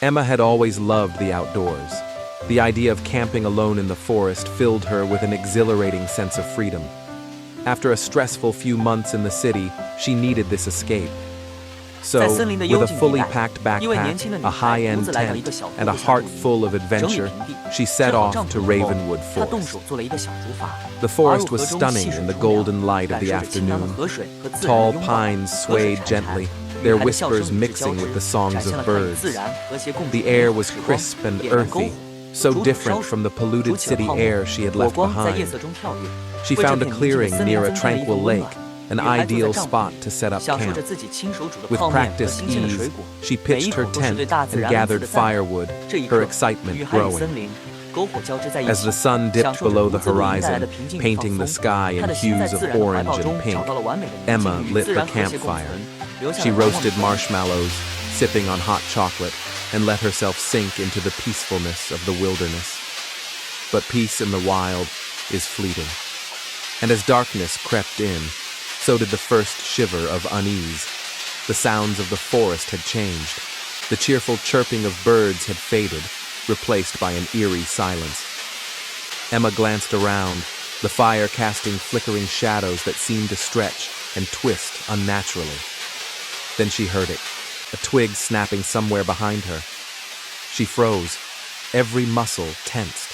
Emma had always loved the outdoors. The idea of camping alone in the forest filled her with an exhilarating sense of freedom. After a stressful few months in the city, she needed this escape. So, with a fully packed backpack, a high-end tent, and a heart full of adventure, she set off to Ravenwood Forest. The forest was stunning in the golden light of the afternoon. Tall pines swayed gently, their whispers mixing with the songs of birds. The air was crisp and earthy, so different from the polluted city air she had left behind. She found a clearing near a tranquil lake, an ideal spot to set up camp. With practiced ease, she pitched her tent and gathered firewood, her excitement growing. As the sun dipped below the horizon, painting the sky in hues of orange and pink, Emma lit her campfire. She roasted marshmallows, sipping on hot chocolate, and let herself sink into the peacefulness of the wilderness. But peace in the wild is fleeting. And as darkness crept in, so did the first shiver of unease. The sounds of the forest had changed. The cheerful chirping of birds had faded, replaced by an eerie silence. Emma glanced around, the fire casting flickering shadows that seemed to stretch and twist unnaturally. Then she heard it, a twig snapping somewhere behind her. She froze, every muscle tensed.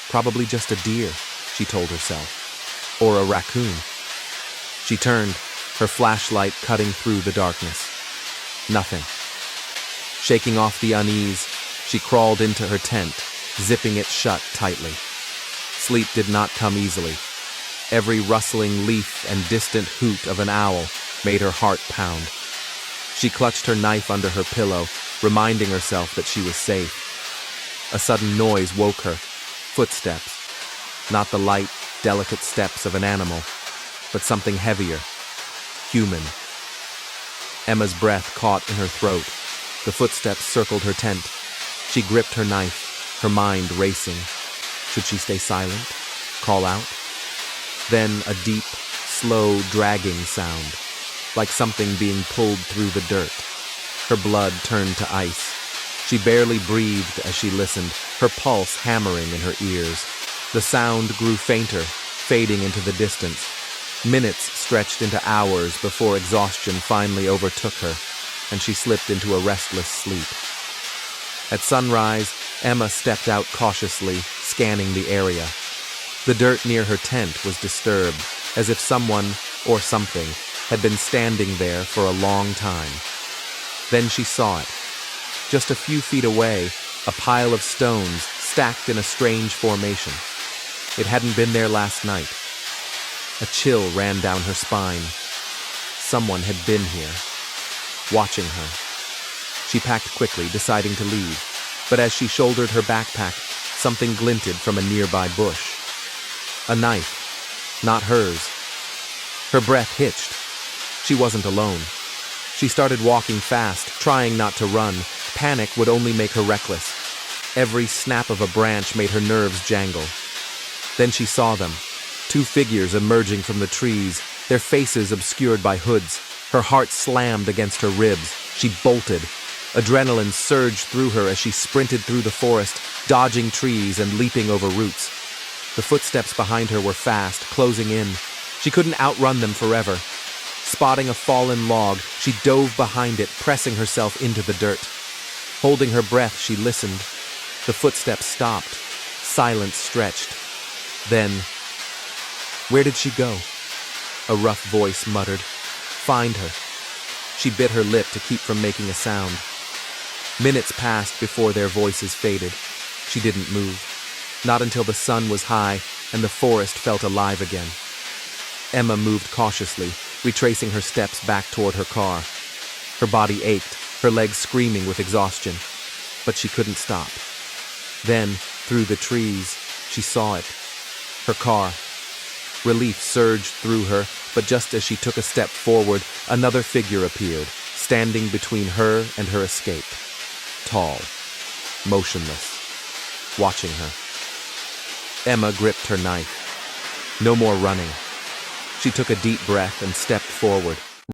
Probably just a deer, she told herself, or a raccoon. She turned, her flashlight cutting through the darkness. Nothing. Shaking off the unease, she crawled into her tent, zipping it shut tightly. Sleep did not come easily. Every rustling leaf and distant hoot of an owl made her heart pound. She clutched her knife under her pillow, reminding herself that she was safe. A sudden noise woke her. Footsteps. Not the light, delicate steps of an animal, but something heavier. Human. Emma's breath caught in her throat. The footsteps circled her tent. She gripped her knife, her mind racing. Should she stay silent? Call out? Then a deep, slow, dragging sound, like something being pulled through the dirt. Her blood turned to ice. She barely breathed as she listened, her pulse hammering in her ears. The sound grew fainter, fading into the distance. Minutes stretched into hours before exhaustion finally overtook her, and she slipped into a restless sleep. At sunrise, Emma stepped out cautiously, scanning the area. The dirt near her tent was disturbed, as if someone, or something, had been standing there for a long time. Then she saw it. Just a few feet away, a pile of stones stacked in a strange formation. It hadn't been there last night. A chill ran down her spine. Someone had been here, watching her. She packed quickly, deciding to leave, but as she shouldered her backpack, something glinted from a nearby bush. A knife, not hers. Her breath hitched. She wasn't alone. She started walking fast, trying not to run. Panic would only make her reckless. Every snap of a branch made her nerves jangle. Then she saw them, two figures emerging from the trees, their faces obscured by hoods. Her heart slammed against her ribs. She bolted. Adrenaline surged through her as she sprinted through the forest, dodging trees and leaping over roots. The footsteps behind her were fast, closing in. She couldn't outrun them forever. Spotting a fallen log, she dove behind it, pressing herself into the dirt. Holding her breath, she listened. The footsteps stopped. Silence stretched. Then, where did she go? A rough voice muttered, "Find her." She bit her lip to keep from making a sound. Minutes passed before their voices faded. She didn't move. Not until the sun was high and the forest felt alive again. Emma moved cautiously, retracing her steps back toward her car. Her body ached, her legs screaming with exhaustion. But she couldn't stop. Then, through the trees, she saw it. Her car. Relief surged through her, but just as she took a step forward, another figure appeared, standing between her and her escape. Tall, motionless, watching her. Emma gripped her knife. No more running. She took a deep breath and stepped forward.